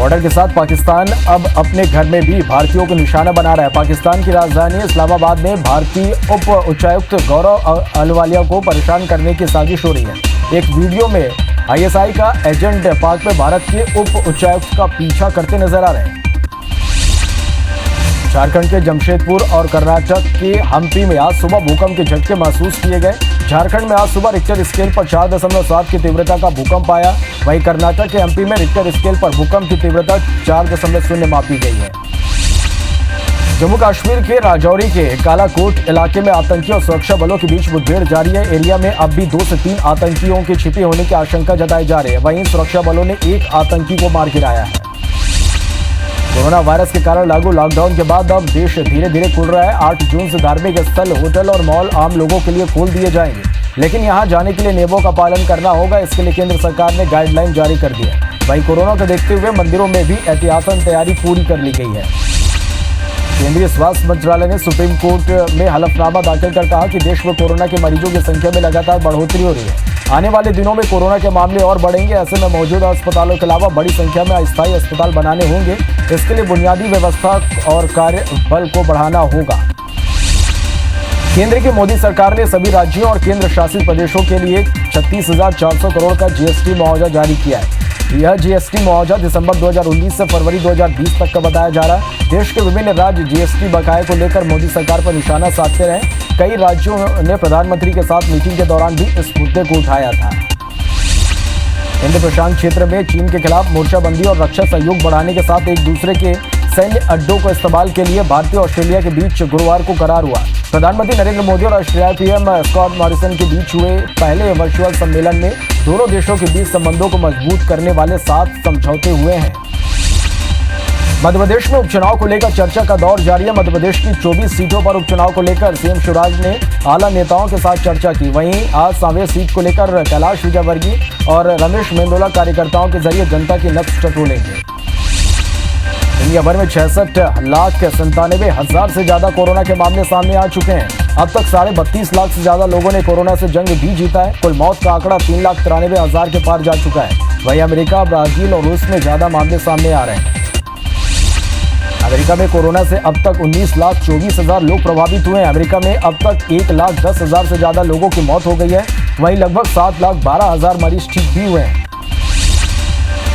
Border के साथ पाकिस्तान अब अपने घर में भी भारतीयों को निशाना बना रहा है। पाकिस्तान की राजधानी इस्लामाबाद में भारतीय उप उच्चायुक्त गौरव अहलुवालिया को परेशान करने की साजिश हो रही है। एक वीडियो में आईएसआई का एजेंट पाक में भारत के उप उच्चायुक्त का पीछा करते नजर आ रहे हैं। झारखंड के जमशेदपुर और कर्नाटक के हम्पी में आज सुबह भूकंप के झटके महसूस किए गए। झारखंड में आज सुबह रिक्टर स्केल पर 4.7 की तीव्रता का भूकंप आया। वहीं कर्नाटक के हम्पी में रिक्टर स्केल पर भूकंप की तीव्रता 4.0 मापी गई है। जम्मू कश्मीर के राजौरी के कालाकोट इलाके में आतंकी और सुरक्षा बलों के बीच मुठभेड़ जारी है। एरिया में अब भी 2 से 3 आतंकियों के छिपे होने की आशंका जताई जा रही है। वहीं सुरक्षा बलों ने एक आतंकी को मार गिराया है। कोरोना वायरस के कारण लागू लॉकडाउन के बाद अब देश धीरे धीरे खुल रहा है। 8 जून से धार्मिक स्थल, होटल और मॉल आम लोगों के लिए खोल दिए जाएंगे, लेकिन यहां जाने के लिए नियमों का पालन करना होगा। इसके लिए केंद्र सरकार ने गाइडलाइन जारी कर दी है। वहीं कोरोना को देखते हुए मंदिरों में भी एहतियातन तैयारी पूरी कर ली गई है। केंद्रीय स्वास्थ्य मंत्रालय ने सुप्रीम कोर्ट में हलफनामा दाखिल कर कहा कि देश में कोरोना के मरीजों की संख्या में लगातार बढ़ोतरी हो रही है। आने वाले दिनों में कोरोना के मामले और बढ़ेंगे। ऐसे में मौजूदा अस्पतालों के अलावा बड़ी संख्या में अस्थायी अस्पताल बनाने होंगे। इसके लिए बुनियादी व्यवस्था और कार्य बल को बढ़ाना होगा। केंद्र की मोदी सरकार ने सभी राज्यों और केंद्र शासित प्रदेशों के लिए 36,400 करोड़ का जीएसटी मुआवजा जारी किया है। यह जीएसटी मुआवजा दिसंबर 2019 से फरवरी 2020 तक का बताया जा रहा है। देश के विभिन्न राज्य जीएसटी बकाये को लेकर मोदी सरकार पर निशाना साधते रहे। कई राज्यों ने प्रधानमंत्री के साथ मीटिंग के दौरान भी इस मुद्दे को उठाया था। हिंद प्रशांत क्षेत्र में चीन के खिलाफ मोर्चाबंदी और रक्षा सहयोग बढ़ाने के साथ एक दूसरे के सैन्य अड्डों को इस्तेमाल के लिए भारतीय और ऑस्ट्रेलिया के बीच गुरुवार को करार हुआ। प्रधानमंत्री नरेंद्र मोदी और ऑस्ट्रेलिया पीएम स्कॉट मॉरिसन के बीच हुए पहले वर्चुअल सम्मेलन में दोनों देशों के बीच संबंधों को मजबूत करने वाले 7 समझौते हुए हैं। मध्य प्रदेश में उपचुनाव को लेकर चर्चा का दौर जारी है। मध्य प्रदेश की 24 सीटों पर उपचुनाव को लेकर सीएम शिवराज ने आला नेताओं के साथ चर्चा की। वहीं आज सांवेर सीट को लेकर कैलाश विजयवर्गीय और रमेश मेंदोला कार्यकर्ताओं के जरिए जनता की नब्ज टटोलेंगे। दुनिया भर में 66,97,हजार से ज्यादा कोरोना के मामले सामने आ चुके हैं। अब तक 32.5 लाख से ज्यादा लोगों ने कोरोना से जंग भी जीता है। कुल मौत का आंकड़ा 3,93,000 के पार जा चुका है। वहीं अमेरिका, ब्राजील और रूस में ज्यादा मामले सामने आ रहे हैं। अमेरिका में कोरोना से अब तक 19,24,000 लोग प्रभावित हुए हैं। अमेरिका में अब तक 1,10,000 से ज्यादा लोगों की मौत हो गई है। वहीं लगभग 7,12,000 मरीज ठीक भी हुए हैं।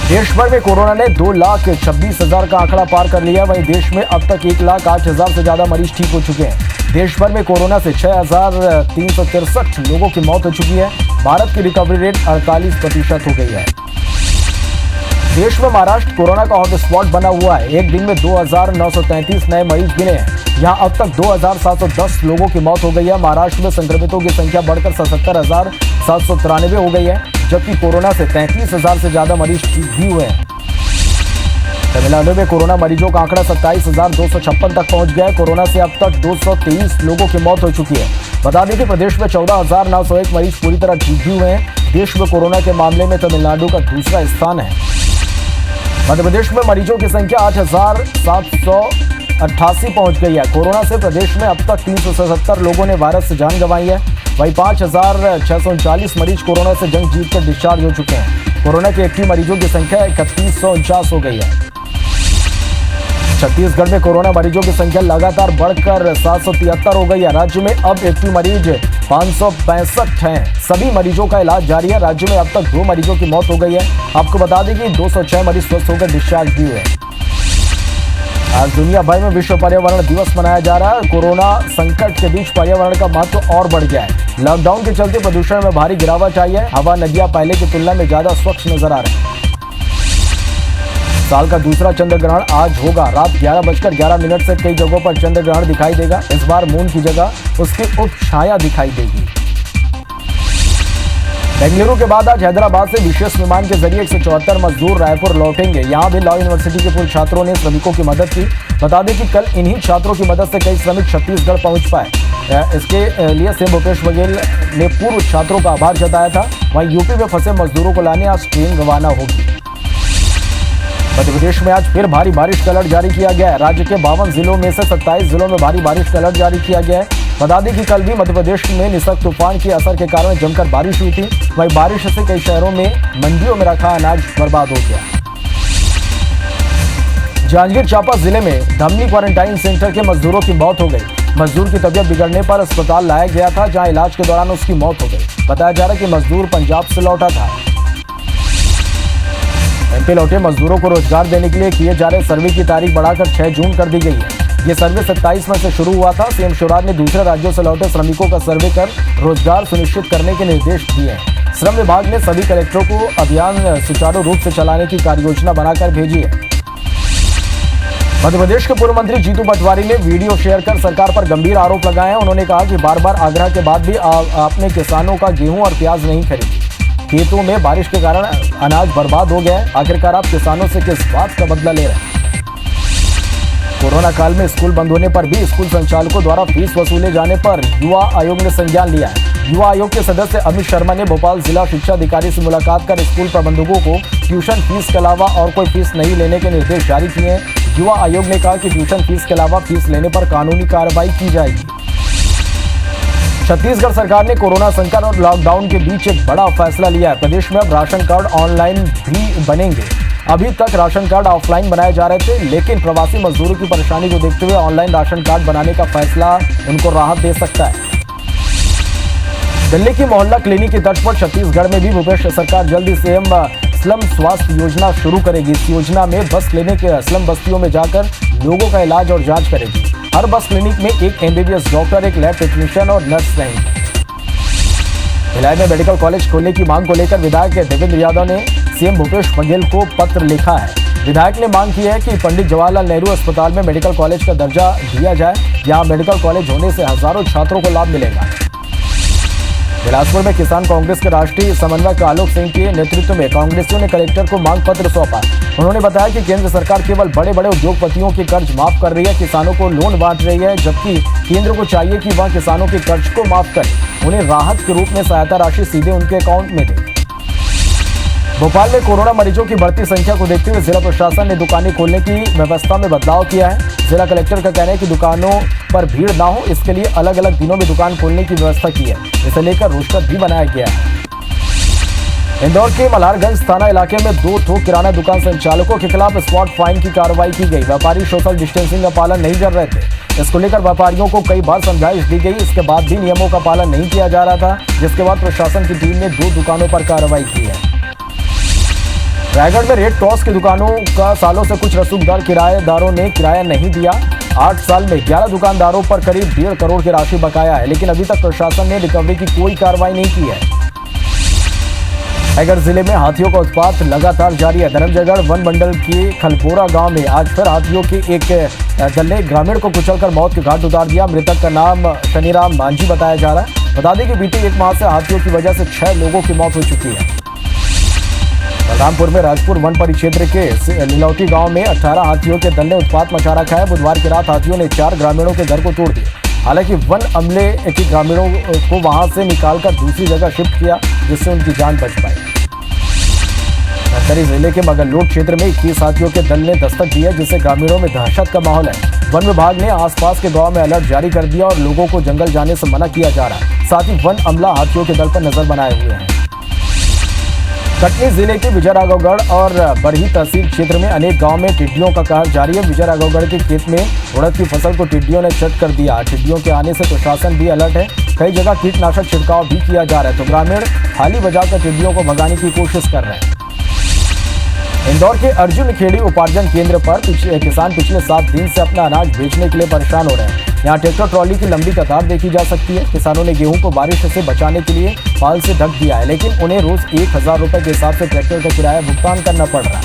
देश भर में कोरोना ने 2,26,000 का आंकड़ा पार कर लिया। वहीं देश में अब तक 1,08,000 से ज्यादा मरीज ठीक हो चुके हैं। देश भर में कोरोना से 6,363 लोगों की मौत हो चुकी है। भारत की रिकवरी रेट 48% हो गई है। देश में महाराष्ट्र कोरोना का हॉटस्पॉट बना हुआ है। एक दिन में 2,933 नए मरीज गिने हैं। यहां अब तक 2,710 लोगों की मौत हो गई है। महाराष्ट्र में संक्रमितों की संख्या बढ़कर 77,793 हो गई है, जबकि कोरोना से 33,000 से ज्यादा मरीज ठीक भी हुए हैं। तमिलनाडु में कोरोना मरीजों का आंकड़ा 27,256 तक पहुंच गया है। कोरोना से अब तक 223 लोगों की मौत हो चुकी है। बता दें कि प्रदेश में 14,901 मरीज पूरी तरह ठीक भी हुए हैं। देश में कोरोना के मामले में तमिलनाडु का दूसरा स्थान है। मध्य प्रदेश में मरीजों की संख्या 8,788 पहुंच गई है। कोरोना से प्रदेश में अब तक 377 लोगों ने वायरस से जान गंवाई है। वहीं 5,639 मरीज कोरोना से जंग जीतकर डिस्चार्ज हो चुके हैं। कोरोना के एक्टिव मरीजों की संख्या 3,149 हो गई है। छत्तीसगढ़ में कोरोना मरीजों की संख्या लगातार बढ़कर 773 हो गई है। राज्य में अब एक्टिव मरीज 565 हैं। सभी मरीजों का इलाज जारी है। राज्य में अब तक 2 मरीजों की मौत हो गई है। आपको बता दें कि 206 मरीज स्वस्थ होकर डिस्चार्ज भी हुए। आज दुनिया भर में विश्व पर्यावरण दिवस मनाया जा रहा है। कोरोना संकट के बीच पर्यावरण का महत्व और बढ़ गया है। लॉकडाउन के चलते प्रदूषण में भारी गिरावट आई है। हवा, नदियां पहले की तुलना में ज्यादा स्वच्छ नजर आ रहे हैं। साल का दूसरा चंद्र ग्रहण आज होगा। रात 11:11 से कई जगहों पर चंद्र ग्रहण दिखाई देगा। इस बार मून की जगह उसकी उपछाया दिखाई देगी। बेंगलुरु के बाद आज हैदराबाद से विशेष विमान के जरिए 174 मजदूर रायपुर लौटेंगे। यहां भी लॉ यूनिवर्सिटी के पूर्व छात्रों ने श्रमिकों की मदद की। बता दें कि कल इन्हीं छात्रों की मदद से कई श्रमिक छत्तीसगढ़ पहुंच पाए। इसके लिए सीएम भूपेश बघेल ने पूर्व छात्रों का आभार जताया था। वहीं यूपी में फंसे मजदूरों को लाने आज ट्रेन रवाना होगी। मध्य प्रदेश में आज फिर भारी बारिश का अलर्ट जारी किया गया है। राज्य के 52 जिलों में से 27 जिलों में भारी बारिश का अलर्ट जारी किया गया है। बता दें कि कल भी मध्य प्रदेश में निसर्ग तूफान के असर के कारण जमकर बारिश हुई थी। वहीं बारिश से कई शहरों में मंडियों में रखा अनाज बर्बाद हो गया। जांजगीर चांपा जिले में धमनी क्वारंटाइन सेंटर के मजदूरों की मौत हो गई। मजदूर की तबीयत बिगड़ने पर अस्पताल लाया गया था, जहां इलाज के दौरान उसकी मौत हो गई। बताया जा रहा है कि मजदूर पंजाब से लौटा था। एमपी लौटे मजदूरों को रोजगार देने के लिए किए जा रहे सर्वे की तारीख बढ़ाकर 6 जून कर दी गई है। ये सर्वे 27 मई से शुरू हुआ था। सीएम शिवराज ने दूसरे राज्यों से लौटे श्रमिकों का सर्वे कर रोजगार सुनिश्चित करने के निर्देश दिए हैं। श्रम विभाग ने सभी कलेक्टरों को अभियान सुचारू रूप से चलाने की कार्ययोजना बनाकर भेजी है। मध्य प्रदेश के पूर्व मंत्री जीतू पटवारी ने वीडियो शेयर कर सरकार पर गंभीर आरोप लगाए हैं। उन्होंने कहा कि बार बार आग्रह के बाद भी आपने किसानों का गेहूं और प्याज नहीं खरीदी। खेतों में बारिश के कारण अनाज बर्बाद हो गया है। आखिरकार आप किसानों से किस बात का बदला ले रहे हैं? कोरोना काल में स्कूल बंद होने पर भी स्कूल संचालकों द्वारा फीस वसूले जाने पर युवा आयोग ने संज्ञान लिया है। युवा आयोग के सदस्य अमित शर्मा ने भोपाल जिला शिक्षा अधिकारी से मुलाकात कर स्कूल प्रबंधकों को ट्यूशन फीस के अलावा और कोई फीस नहीं लेने के निर्देश जारी किए हैं। युवा आयोग ने कहा कि ट्यूशन फीस के अलावा फीस लेने पर कानूनी कार्रवाई की जाएगी। छत्तीसगढ़ सरकार ने कोरोना संकट और लॉकडाउन के बीच एक बड़ा फैसला लिया है। प्रदेश में अब राशन कार्ड ऑनलाइन भी बनेंगे। अभी तक राशन कार्ड ऑफलाइन बनाए जा रहे थे, लेकिन प्रवासी मजदूरों की परेशानी को देखते हुए ऑनलाइन राशन कार्ड बनाने का फैसला उनको राहत दे सकता है। दिल्ली की मोहल्ला क्लिनिक की तर्ज पर छत्तीसगढ़ में भी भूपेश सरकार जल्दी से स्लम स्वास्थ्य योजना शुरू करेगी। इस योजना में बस क्लिनिक स्लम बस्तियों में जाकर लोगों का इलाज और जांच करेगी। हर बस क्लिनिक में एक एमबीबीएस डॉक्टर, एक लैब टेक्नीशियन और नर्स रहेंगे। भिलाई में मेडिकल कॉलेज खोलने की मांग को लेकर विधायक देवेंद्र यादव ने सीएम भूपेश बघेल को पत्र लिखा है। विधायक ने मांग की है कि पंडित जवाहरलाल नेहरू अस्पताल में मेडिकल कॉलेज का दर्जा दिया जाए। यहां मेडिकल कॉलेज होने से हजारों छात्रों को लाभ मिलेगा। बिलासपुर में किसान कांग्रेस के राष्ट्रीय समन्वयक आलोक सिंह के नेतृत्व में कांग्रेसियों ने कलेक्टर को मांग पत्र सौंपा। उन्होंने बताया कि केंद्र सरकार केवल बड़े बड़े उद्योगपतियों के कर्ज माफ कर रही है, किसानों को लोन बांट रही है, जबकि केंद्र को चाहिए कि वह किसानों के कर्ज को माफ करे, उन्हें राहत के रूप में सहायता राशि सीधे उनके अकाउंट में दे। भोपाल में कोरोना मरीजों की बढ़ती संख्या को देखते हुए जिला प्रशासन ने दुकानें खोलने की व्यवस्था में बदलाव किया है। जिला कलेक्टर का कहना है कि दुकानों पर भीड़ ना हो, इसके लिए अलग अलग दिनों में दुकान खोलने की व्यवस्था की है। इसे लेकर रोस्टर भी बनाया गया है। इंदौर के मल्हारगंज थाना इलाके में 2 थोक किराना दुकान संचालकों के खिलाफ स्पॉट फाइन की कार्रवाई की गई। व्यापारी सोशल डिस्टेंसिंग का पालन नहीं कर रहे थे। इसको लेकर व्यापारियों को कई बार समझाइश दी गई, इसके बाद भी नियमों का पालन नहीं किया जा रहा था, जिसके बाद प्रशासन की टीम ने 2 दुकानों पर कार्रवाई की है। रायगढ़ में रेड क्रॉस की दुकानों का सालों से कुछ रसूखदार किराएदारों ने किराया नहीं दिया। 8 साल में 11 दुकानदारों पर करीब 1.5 करोड़ की राशि बकाया है, लेकिन अभी तक प्रशासन ने रिकवरी की कोई कार्रवाई नहीं की है। रायगढ़ जिले में हाथियों का उत्पात लगातार जारी है। धर्मजयगढ़ वन मंडल के खलपोरा गांव में आज फिर हाथियों के एक दल ने ग्रामीण को कुचलकर मौत के घाट उतार दिया। मृतक का नाम शनिराम मांझी बताया जा रहा है। बता दें कि बीते 1 माह से हाथियों की वजह से 6 लोगों की मौत हो चुकी है। बलरामपुर में राजपुर वन परिक्षेत्र के नीलौटी गांव में 18 हाथियों के दल ने उत्पात मचा रखा है। बुधवार की रात हाथियों ने 4 ग्रामीणों के घर को तोड़ दिया। हालांकि वन अमले के ग्रामीणों को वहां से निकालकर दूसरी जगह शिफ्ट किया, जिससे उनकी जान बच पाई। धमतरी जिले के मगरलोड क्षेत्र में 21 हाथियों के दल ने दस्तक दिया, जिससे ग्रामीणों में दहशत का माहौल है। वन विभाग ने आसपास के गांव में अलर्ट जारी कर दिया और लोगों को जंगल जाने से मना किया जा रहा है। साथ ही वन अमला हाथियों के दल पर नजर बनाए हुए हैं। कटनी जिले के विजयराघवगढ़ और बरही तहसील क्षेत्र में अनेक गांव में टिड्डियों का कहर जारी है। विजयराघवगढ़ के खेत में उड़द की फसल को टिड्डियों ने चट कर दिया। टिड्डियों के आने से प्रशासन भी अलर्ट है। कई जगह कीटनाशक छिड़काव भी किया जा रहा है, तो ग्रामीण थाली बजाकर टिड्डियों को भगाने की कोशिश कर रहे हैं। इंदौर के अर्जुन खेड़ी उपार्जन केंद्र पर किसान पिछले 7 दिन से अपना अनाज बेचने के लिए परेशान हो रहे हैं। यहाँ ट्रैक्टर ट्रॉली की लंबी कतार देखी जा सकती है। किसानों ने गेहूं को बारिश से बचाने के लिए पाल से ढक दिया है, लेकिन उन्हें रोज 1000 रुपए के हिसाब से ट्रैक्टर का किराया भुगतान करना पड़ रहा है।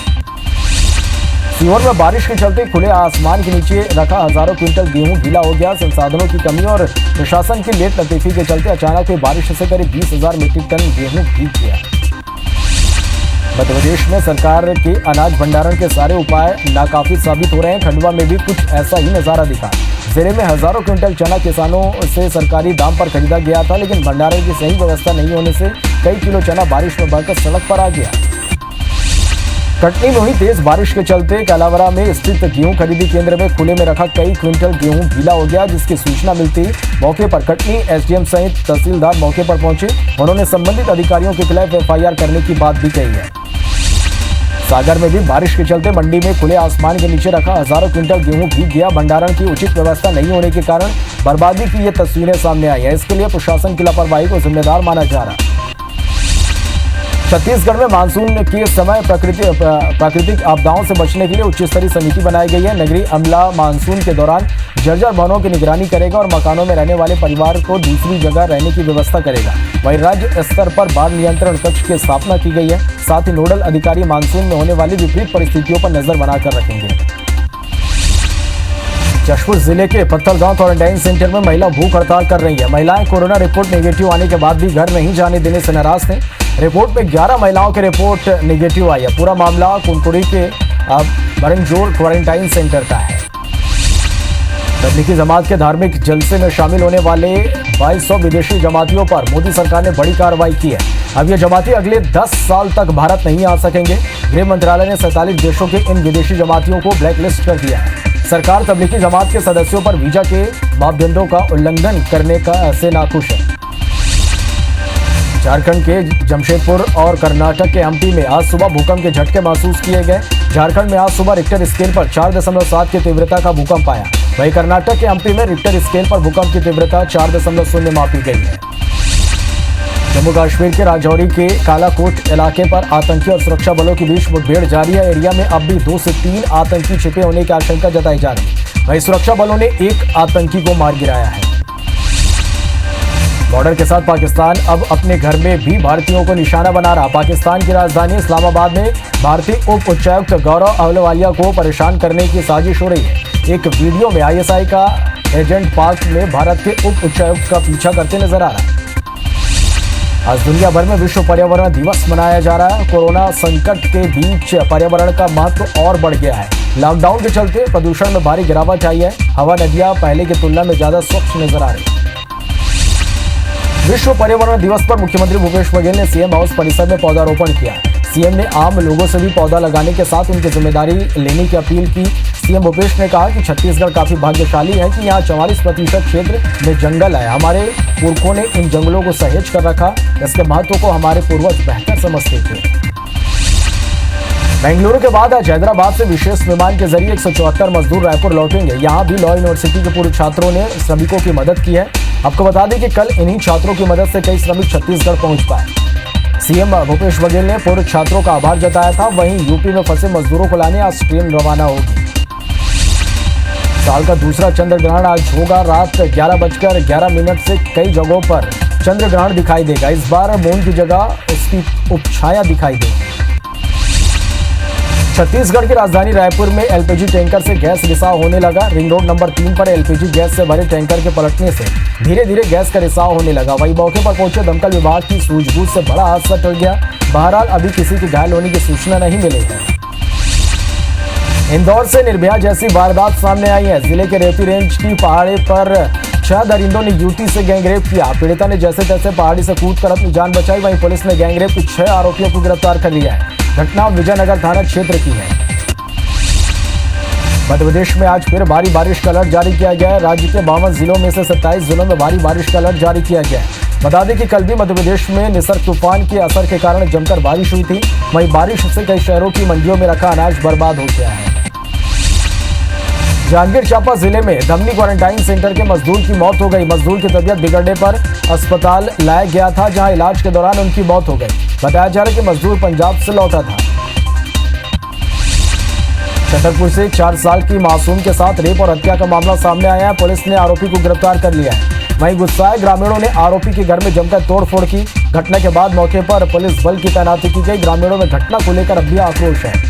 सीहोर में बारिश के चलते खुले आसमान के नीचे रखा हजारों क्विंटल गेहूं गीला हो गया। संसाधनों की कमी और प्रशासन की लेट लतीफी के चलते अचानक हुई बारिश से करीब 20,000 मीट्रिक टन गेहूं भीग गया। मध्य प्रदेश में सरकार के अनाज भंडारण के सारे उपाय नाकाफी साबित हो रहे हैं। खंडवा में भी कुछ ऐसा ही नजारा दिखा। जिले में हजारों क्विंटल चना किसानों से सरकारी दाम पर खरीदा गया था, लेकिन भंडारण की सही व्यवस्था नहीं होने से कई किलो चना बारिश में बहकर सड़क पर आ गया। कटनी में हुई तेज बारिश के चलते कालावरा में स्थित गेहूं खरीदी केंद्र में खुले में रखा कई क्विंटल गेहूं गीला हो गया, जिसकी सूचना मिलती मौके पर कटनी एसडीएम सहित तहसीलदार मौके पर पहुंचे। उन्होंने संबंधित अधिकारियों के खिलाफ एफआईआर करने की बात भी कही है। सागर में भी बारिश के चलते मंडी में खुले आसमान के नीचे रखा हजारों क्विंटल गेहूं भीग गया। भंडारण की उचित व्यवस्था नहीं होने के कारण बर्बादी की ये तस्वीरें सामने आई है। इसके लिए प्रशासन की लापरवाही को जिम्मेदार माना जा रहा है। छत्तीसगढ़ में मानसून के समय प्राकृतिक आपदाओं से बचने के लिए उच्च स्तरीय समिति बनाई गई है। नगरीय अमला मानसून के दौरान जर्जर भवनों की निगरानी करेगा और मकानों में रहने वाले परिवार को दूसरी जगह रहने की व्यवस्था करेगा। वहीं राज्य स्तर पर बाढ़ नियंत्रण कक्ष की स्थापना की गई है। साथ ही नोडल अधिकारी मानसून में होने वाली विपरीत परिस्थितियों पर नजर बनाकर रखेंगे। जशपुर जिले के पत्थलगांव क्वारंटाइन सेंटर में महिला भूख हड़ताल कर रही है। महिलाएं कोरोना रिपोर्ट नेगेटिव आने के बाद भी घर नहीं जाने देने से नाराज थे। रिपोर्ट में 11 महिलाओं की रिपोर्ट नेगेटिव आई है। पूरा मामला कुनकुड़ी के बरंजोर क्वारंटाइन सेंटर का है। तबलीगी जमात के धार्मिक जलसे में शामिल होने वाले 2200 विदेशी जमातियों पर मोदी सरकार ने बड़ी कार्रवाई की है। अब ये जमाती अगले 10 साल तक भारत नहीं आ सकेंगे। गृह मंत्रालय ने 47 देशों के इन विदेशी जमातियों को ब्लैकलिस्ट कर दिया है। सरकार तबलीगी जमात के सदस्यों पर वीजा के मापदंडों का उल्लंघन करने से नाखुश है। झारखंड के जमशेदपुर और कर्नाटक के हम्पी में आज सुबह भूकंप के झटके महसूस किए गए। झारखंड में आज सुबह रिक्टर स्केल पर 4.7 की तीव्रता का भूकंप आया। वहीं कर्नाटक के हम्पी में रिक्टर स्केल पर भूकंप की तीव्रता 4.0 मापी गई है। जम्मू कश्मीर के राजौरी के कालाकोट इलाके पर आतंकी और सुरक्षा बलों के बीच मुठभेड़ जारी है। एरिया में अब भी 2 से 3 आतंकी छिपे होने की आशंका जताई जा रही है। वहीं सुरक्षा बलों ने एक आतंकी को मार गिराया है। बॉर्डर के साथ पाकिस्तान अब अपने घर में भी भारतीयों को निशाना बना रहा। पाकिस्तान की राजधानी इस्लामाबाद में भारतीय उप उच्चायुक्त गौरव अहलुवालिया को परेशान करने की साजिश हो रही है। एक वीडियो में आईएसआई का एजेंट पाक में भारत के उप उच्चायुक्त का पीछा करते नजर आ रहा है। आज दुनिया भर में विश्व पर्यावरण दिवस मनाया जा रहा है। कोरोना संकट के बीच पर्यावरण का महत्व और बढ़ गया है। लॉकडाउन के चलते प्रदूषण में भारी गिरावट आई है। हवा, नदियां पहले की तुलना में ज्यादा स्वच्छ नजर आ रही है। विश्व पर्यावरण दिवस पर मुख्यमंत्री भूपेश बघेल ने सीएम हाउस परिसर में पौधारोपण किया। सीएम ने आम लोगों से भी पौधा लगाने के साथ उनकी जिम्मेदारी लेने की अपील की। सीएम भूपेश ने कहा कि छत्तीसगढ़ काफी भाग्यशाली है कि यहाँ 44% क्षेत्र में जंगल है। हमारे पुरखों ने इन जंगलों को सहेज कर रखा। इसके महत्व को हमारे पूर्वज बेहतर समझते थे। बेंगलुरु के बाद आज हैदराबाद से विशेष विमान के जरिए 174 मजदूर रायपुर लौटेंगे। यहाँ भी लॉ यूनिवर्सिटी के पूर्व छात्रों ने श्रमिकों की मदद की है। आपको बता दें कि कल इन्हीं छात्रों की मदद से कई श्रमिक छत्तीसगढ़ पहुंच पाए। सीएम भूपेश बघेल ने पूर्व छात्रों का आभार जताया था। वहीं यूपी में फंसे मजदूरों को लाने आज ट्रेन रवाना होगी। साल का दूसरा चंद्र ग्रहण आज होगा। रात 11:11 से कई जगहों पर चंद्र ग्रहण दिखाई देगा। इस बार मून की जगह उसकी उपछाया दिखाई देगी। छत्तीसगढ़ की राजधानी रायपुर में एलपीजी टैंकर से गैस रिसाव होने लगा। रिंग रोड नंबर 3 पर एलपीजी गैस से भरे टैंकर के पलटने से धीरे धीरे गैस का रिसाव होने लगा। वहीं मौके पर पहुंचे दमकल विभाग की सूझबूझ से बड़ा हादसा टल गया। बहरहाल अभी किसी के घायल होने की सूचना नहीं मिली है। इंदौर से निर्भया जैसी वारदात सामने आई है। जिले के रेती रेंज की पहाड़ी पर 6 दरिंदों ने युवती से गैंगरेप किया। पीड़िता ने जैसे तैसे पहाड़ी से कूदकर अपनी जान बचाई। वहीं पुलिस ने गैंगरेप के 6 आरोपियों को गिरफ्तार कर लिया है। घटना विजयनगर थाना क्षेत्र की है। मध्य प्रदेश में आज फिर भारी बारिश का अलर्ट जारी किया गया है। राज्य के 52 जिलों में से 27 जिलों में भारी बारिश का अलर्ट जारी किया गया है। बता दें कि कल भी मध्य प्रदेश में निसर्ग तूफान के असर के कारण जमकर बारिश हुई थी। वहीं बारिश से कई शहरों की मंडियों में रखा अनाज बर्बाद हो गया है। जांजगीर चांपा जिले में धमनी क्वारंटाइन सेंटर के मजदूर की मौत हो गई। मजदूर की तबीयत बिगड़ने पर अस्पताल लाया गया था, जहां इलाज के दौरान उनकी मौत हो गई। बताया जा रहा है कि मजदूर पंजाब से लौटा था। छतरपुर से 4 साल की मासूम के साथ रेप और हत्या का मामला सामने आया है। पुलिस ने आरोपी को गिरफ्तार कर लिया है। वहीं गुस्साए ग्रामीणों ने आरोपी के घर में जमकर तोड़फोड़ की। घटना के बाद मौके पर पुलिस बल की तैनाती की गई। ग्रामीणों में घटना को लेकर अब भी आक्रोश है।